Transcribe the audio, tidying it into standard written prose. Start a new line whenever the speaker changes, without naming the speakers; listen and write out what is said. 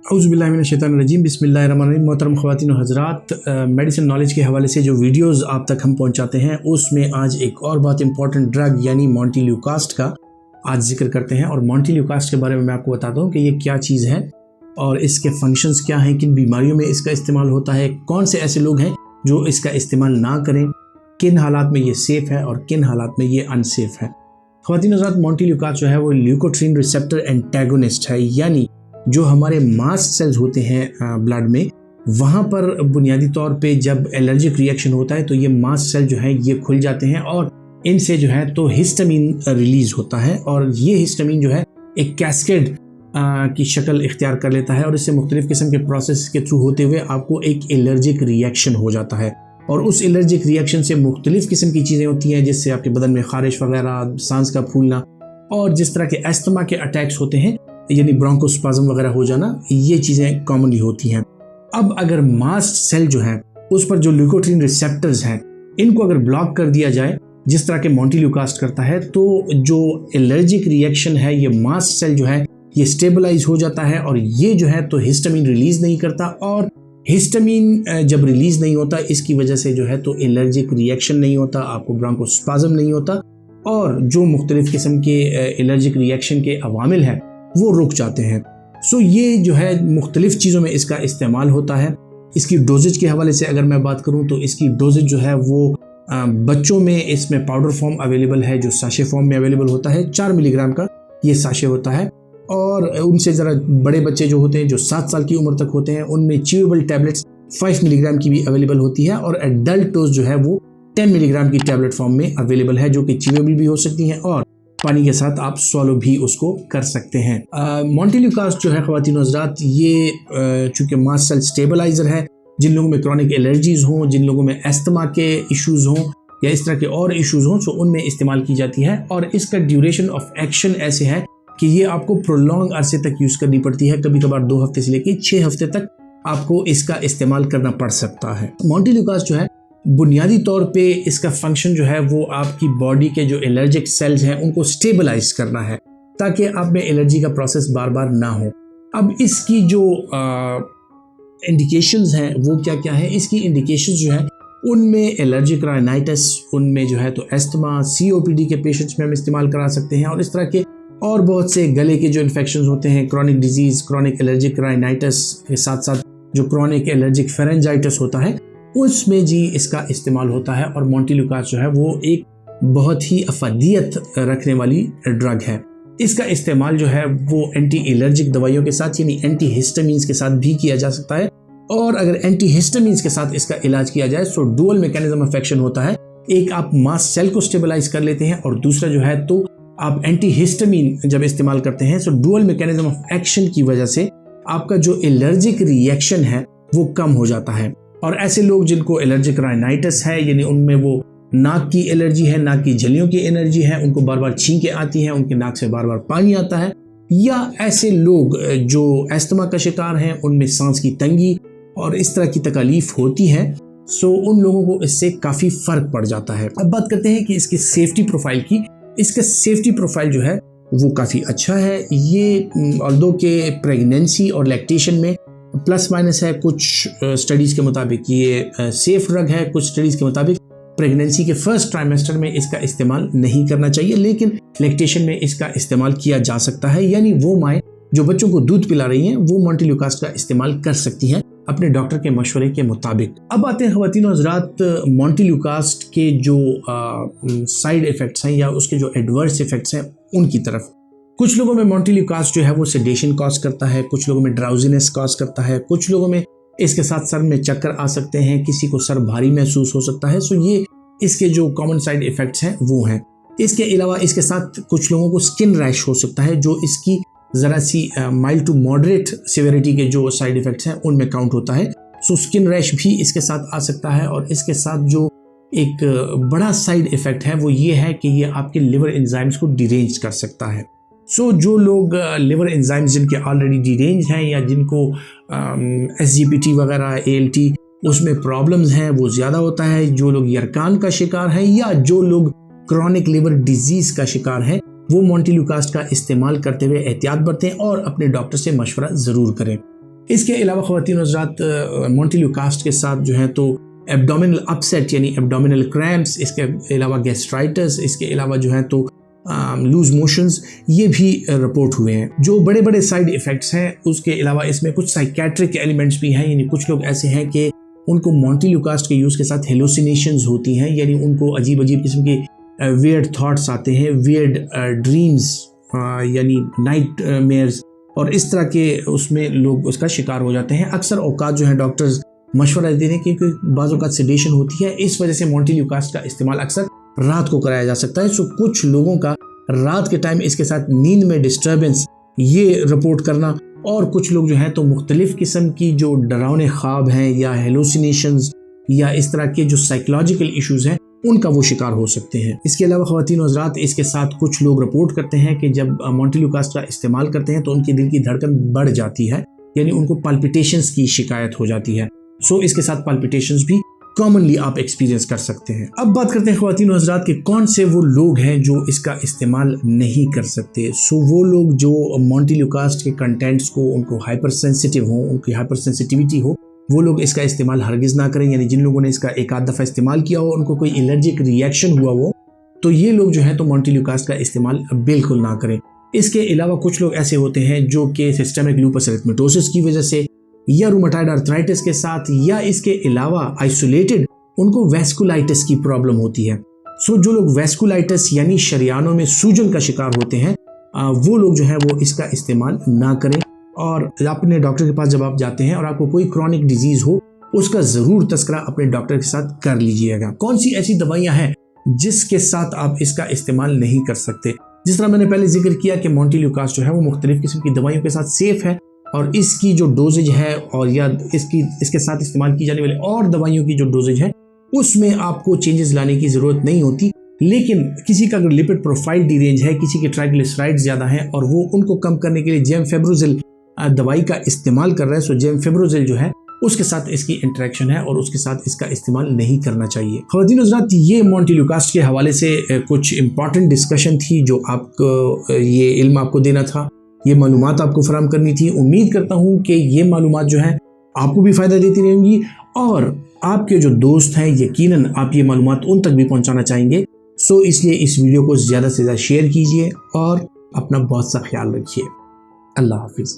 औज़ुबिल्लाहिमिनश्शैतानिर्रजीम बिस्मिल्लाहिर्रहमानिर्रहीम। मोहतरम ख़वातीन व हज़रात, मेडिसिन नॉलेज के हवाले से जो वीडियोज़ आप तक हम पहुँचाते हैं उसमें आज एक और बहुत इंपॉर्टेंट ड्रग यानी मॉन्टेल्यूकास्ट का आज जिक्र करते हैं। और मॉन्टेल्यूकास्ट के बारे में मैं आपको बताता हूँ कि ये क्या चीज़ है और इसके फंक्शंस क्या हैं, किन बीमारियों में इसका इस्तेमाल होता है, कौन से ऐसे लोग हैं जो इसका इस्तेमाल ना करें, किन हालात में ये सेफ़ है और किन हालात में ये अनसेफ़ है। ख़वातीन हज़रात, मॉन्टेल्यूकास्ट जो है वो ल्यूकोट्रीन रिसेप्टर एंटागोनिस्ट है, यानी जो हमारे मास्ट सेल्स होते हैं ब्लड में, वहाँ पर बुनियादी तौर पे जब एलर्जिक रिएक्शन होता है तो ये मास्ट सेल जो है ये खुल जाते हैं और इनसे जो है तो हिस्टामिन रिलीज़ होता है और ये हिस्टामिन जो है एक कैस्केड की शक्ल इख्तियार कर लेता है और इससे मुख्तलिफ़ किस्म के प्रोसेस के थ्रू होते हुए आपको एक एलर्जिक रिएक्शन हो जाता है। और उस एलर्जिक रिएक्शन से मुख्तलिफ़ किस्म की चीज़ें होती हैं, जिससे आपके बदन में ख़ारिश वगैरह, सांस का फूलना और जिस तरह के अस्थमा के अटैक्स होते हैं यानी ब्रोंकोस्पाज्म वगैरह हो जाना, ये चीज़ें कॉमनली होती हैं। अब अगर मास्ट सेल जो है उस पर जो ल्यूकोट्रीन रिसेप्टर्स हैं इनको अगर ब्लॉक कर दिया जाए जिस तरह के मॉन्टेल्यूकास्ट करता है, तो जो एलर्जिक रिएक्शन है ये मास्ट सेल जो है ये स्टेबलाइज हो जाता है और ये जो है तो हिस्टामिन रिलीज़ नहीं करता। और हिस्टामिन जब रिलीज़ नहीं होता इसकी वजह से जो है तो एलर्जिक रिएक्शन नहीं होता, आपको ब्रोंकोस्पाज्म नहीं होता और जो मुख्तलिफ़ किस्म के एलर्जिक रिएक्शन के अवामिल हैं वो रुक जाते हैं। सो ये जो है मुख्तलिफ़ चीज़ों में इसका इस्तेमाल होता है। इसकी डोजेज के हवाले से अगर मैं बात करूँ तो इसकी डोजेज जो है वो बच्चों में इसमें पाउडर फॉर्म अवेलेबल है, जो साशे फॉर्म में अवेलेबल होता है। 4 मिलीग्राम का ये साशे होता है और उनसे ज़रा बड़े बच्चे जो होते हैं जो 7 साल की उम्र तक होते हैं उनमें च्यूएबल टैबलेट्स 5 मिलीग्राम की भी अवेलेबल होती है और एडल्ट डोज जो है वो 10 मिलीग्राम की टैबलेट फॉर्म में अवेलेबल है, जो कि च्यूएबल भी हो सकती हैं और पानी के साथ आप सॉलो भी उसको कर सकते हैं। मॉन्टेल्यूकास्ट जो है ख़वातीन हज़रात ये चूँकि मास्ट सेल स्टेबलाइज़र है, जिन लोगों में क्रॉनिक एलर्जीज़ हों, जिन लोगों में अस्थमा के इश्यूज़ हों या इस तरह के और इश्यूज़ हों, तो उनमें इस्तेमाल की जाती है। और इसका ड्यूरेशन ऑफ एक्शन ऐसे है कि ये आपको प्रोलॉन्ग अरसे तक यूज़ करनी पड़ती है, कभी कभार 2 हफ्ते से लेकर 6 हफ्ते तक आपको इसका इस्तेमाल करना पड़ सकता है। मॉन्टेल्यूकास्ट जो है बुनियादी तौर पे इसका फंक्शन जो है वो आपकी बॉडी के जो एलर्जिक सेल्स हैं उनको स्टेबलाइज करना है ताकि आप में एलर्जी का प्रोसेस बार बार ना हो। अब इसकी जो इंडिकेशंस हैं वो क्या क्या है, इसकी इंडिकेशंस जो है उनमें एलर्जिक राइनाइटिस, उनमें जो है तो अस्थमा, COPD के पेशेंट्स में हम इस्तेमाल करा सकते हैं और इस तरह के और बहुत से गले के जो इन्फेक्शन होते हैं, chronic disease, chronic allergic rhinitis के साथ साथ जो क्रॉनिक एलर्जिक फेरेंजाइटिस होता है उसमें जी इसका इस्तेमाल होता है। और मॉन्टेल्यूकास्ट जो है वो एक बहुत ही अफादियत रखने वाली ड्रग है। इसका इस्तेमाल जो है वो एंटी एलर्जिक दवाइयों के साथ यानी एंटी हिस्टामिन्स के साथ भी किया जा सकता है और अगर एंटी हिस्टामिन्स के साथ इसका इलाज किया जाए तो डुअल मैकेनिज्म ऑफ एक्शन होता है। एक आप मास्ट सेल को स्टेबलाइज कर लेते हैं और दूसरा जो है तो आप एंटी हिस्टामिन जब इस्तेमाल करते हैं तो डुअल मैकेनिज्म ऑफ एक्शन की वजह से आपका जो एलर्जिक रिएक्शन है वो कम हो जाता है। और ऐसे लोग जिनको एलर्जिक राइनाइटिस है यानी उनमें वो नाक की एलर्जी है, नाक की झलियों की एलर्जी है, उनको बार बार छींकें आती हैं, उनके नाक से बार बार पानी आता है, या ऐसे लोग जो अस्थमा का शिकार हैं उनमें सांस की तंगी और इस तरह की तकलीफ होती है, सो उन लोगों को इससे काफ़ी फ़र्क पड़ जाता है। अब बात करते हैं कि इसकी सेफ्टी प्रोफाइल की। इसका सेफ्टी प्रोफाइल जो है वो काफ़ी अच्छा है। ये ऑल्दो के प्रेगनेंसी और लैक्टेशन में प्लस माइनस है, कुछ स्टडीज़ के मुताबिक ये सेफ ड्रग है, कुछ स्टडीज़ के मुताबिक प्रेगनेंसी के फर्स्ट ट्राइमेस्टर में इसका इस्तेमाल नहीं करना चाहिए, लेकिन लैक्टेशन में इसका इस्तेमाल किया जा सकता है। यानी वो माएँ जो बच्चों को दूध पिला रही हैं वो मॉन्टेल्यूकास्ट का इस्तेमाल कर सकती हैं अपने डॉक्टर के मशवरे के मुताबिक। अब आते हैं ख़वातीन हज़रात मॉन्टेल्यूकास्ट के जो साइड इफ़ेक्ट्स हैं या उसके जो एडवर्स इफ़ेक्ट्स हैं उनकी तरफ। कुछ लोगों में मॉन्टेल्यूकास्ट जो है वो सेडेशन कॉज करता है, कुछ लोगों में ड्राउजीनेस कॉज करता है, कुछ लोगों में इसके साथ सर में चक्कर आ सकते हैं, किसी को सर भारी महसूस हो सकता है। सो ये इसके जो कॉमन साइड इफ़ेक्ट्स हैं वो हैं। इसके अलावा इसके साथ कुछ लोगों को स्किन रैश हो सकता है, जो इसकी ज़रा सी माइल्ड टू मॉडरेट सिविरिटी के जो साइड इफ़ेक्ट्स हैं उनमें काउंट होता है। सो स्किन रैश भी इसके साथ आ सकता है। और इसके साथ जो एक बड़ा साइड इफ़ेक्ट है वो ये है कि ये आपके लिवर एंजाइम्स को डिरेंज कर सकता है। सो जो लोग लिवर एंजाइम्स जिनके ऑलरेडी डिरेंज हैं या जिनको SGPT वगैरह ALT उसमें प्रॉब्लम्स हैं वो ज़्यादा होता है, जो लोग यरकान का शिकार हैं या जो लोग क्रॉनिक लिवर डिजीज़ का शिकार हैं वो मॉन्टेल्यूकास्ट का इस्तेमाल करते हुए एहतियात बरतें और अपने डॉक्टर से मशवरा ज़रूर करें। इसके अलावा ख़वातीन हज़रात मॉन्टेल्यूकास्ट के साथ जो है तो एब्डोमिनल अपसेट यानी एब्डोमिनल क्रैम्प्स, इसके अलावा गैस्ट्राइटिस, इसके अलावा जो है तो लूज मोशंस, ये भी रिपोर्ट हुए हैं। जो बड़े बड़े साइड इफ़ेक्ट्स हैं उसके अलावा इसमें कुछ साइकेट्रिक एलिमेंट्स भी हैं, यानी कुछ लोग ऐसे हैं कि उनको मॉन्टेल्यूकास्ट के यूज़ के साथ हेलुसिनेशंस होती हैं, यानी उनको अजीब अजीब किस्म के वियर्ड थॉट्स आते हैं, वियर्ड ड्रीम्स यानी नाइट मेयर्स, और इस तरह के उसमें लोग उसका शिकार हो जाते हैं। अक्सर औकात जो है डॉक्टर्स मशवरा देते हैं क्योंकि बाज़ औकात सेडेशन होती है, इस वजह से मॉन्टेल्यूकास्ट का इस्तेमाल अक्सर रात को कराया जा सकता है। सो कुछ लोगों का रात के टाइम इसके साथ नींद में डिस्टर्बेंस ये रिपोर्ट करना, और कुछ लोग जो हैं तो मुख्तलिफ किस्म की जो डरावने ख्वाब हैं या हेलुसिनेशंस या इस तरह के जो साइकोलॉजिकल इश्यूज़ हैं उनका वो शिकार हो सकते हैं। इसके अलावा ख़वातीन और हज़रात इसके साथ कुछ लोग रिपोर्ट करते हैं कि जब मॉन्टेल्यूकास्ट का इस्तेमाल करते हैं तो उनके दिल की धड़कन बढ़ जाती है, यानी उनको पल्पिटेशंस की शिकायत हो जाती है। सो इसके साथ पल्पिटेशंस भी कॉमनली आप एक्सपीरियंस कर सकते हैं। अब बात करते हैं ख़वातीन और हज़रात के कौन से वो लोग हैं जो इसका इस्तेमाल नहीं कर सकते। सो वो लोग जो मॉन्टेल्यूकास्ट के कंटेंट्स को उनको हाइपर सेंसिटिव हो, उनकी हाइपर सेंसिटिविटी हो, वो लोग इसका इस्तेमाल हरगिज़ ना करें। यानी जिन लोगों ने इसका एक आध दफ़ा इस्तेमाल किया हो, उनको कोई एलर्जिक रिएक्शन हुआ हो, तो ये लोग जो है तो मॉन्टेल्यूकास्ट का इस्तेमाल बिल्कुल ना करें। इसके अलावा कुछ लोग ऐसे होते हैं जो कि सिस्टेमिक लूपस एरिथमेटोसिस की वजह से या रूमेटॉइड आर्थराइटिस के साथ, या इसके अलावा आइसोलेटेड उनको वेस्कुलाइटिस की प्रॉब्लम होती है। सो जो लोग वेस्कुलाइटिस यानी शरियानों में सूजन का शिकार होते हैं वो लोग जो है वो इसका इस्तेमाल ना करें। और अपने डॉक्टर के पास जब आप जाते हैं और आपको कोई क्रॉनिक डिजीज़ हो, उसका ज़रूर तस्करा अपने डॉक्टर के साथ कर लीजिएगा। कौन सी ऐसी दवाइयाँ हैं जिसके साथ आप इसका इस्तेमाल नहीं कर सकते। जिस तरह मैंने पहले जिक्र किया कि मॉन्टेल्यूकास्ट जो है वो मुख्तलिफ किस्म की दवाइयों के साथ सेफ़ है, और इसकी जो डोजेज है और या इसके साथ इस्तेमाल की जाने वाली और दवाइयों की जो डोजेज है उसमें आपको चेंजेस लाने की ज़रूरत नहीं होती। लेकिन किसी का अगर लिपिड प्रोफाइल डीरेंज है, किसी के ट्राइग्लिसराइड्स ज़्यादा हैं और वो उनको कम करने के लिए जेमफेब्रोजिल दवाई का इस्तेमाल कर रहे हैं, सो जेमफेब्रोजिल जो है उसके साथ इसकी इंटरेक्शन है और उसके साथ इसका इस्तेमाल नहीं करना चाहिए। ख़वातीन हज़रात, ये मॉन्टेल्यूकास्ट के हवाले से कुछ इंपॉर्टेंट डिस्कशन थी जो आपको ये इल्म आपको देना था, ये मालूमात आपको फराहम करनी थी। उम्मीद करता हूँ कि ये मालूमात जो है आपको भी फ़ायदा देती रहेंगी और आपके जो दोस्त हैं यकीनन आप ये मालूमात उन तक भी पहुँचाना चाहेंगे। सो इसलिए इस वीडियो को ज़्यादा से ज़्यादा शेयर कीजिए और अपना बहुत सा ख्याल रखिए। अल्लाह हाफिज़।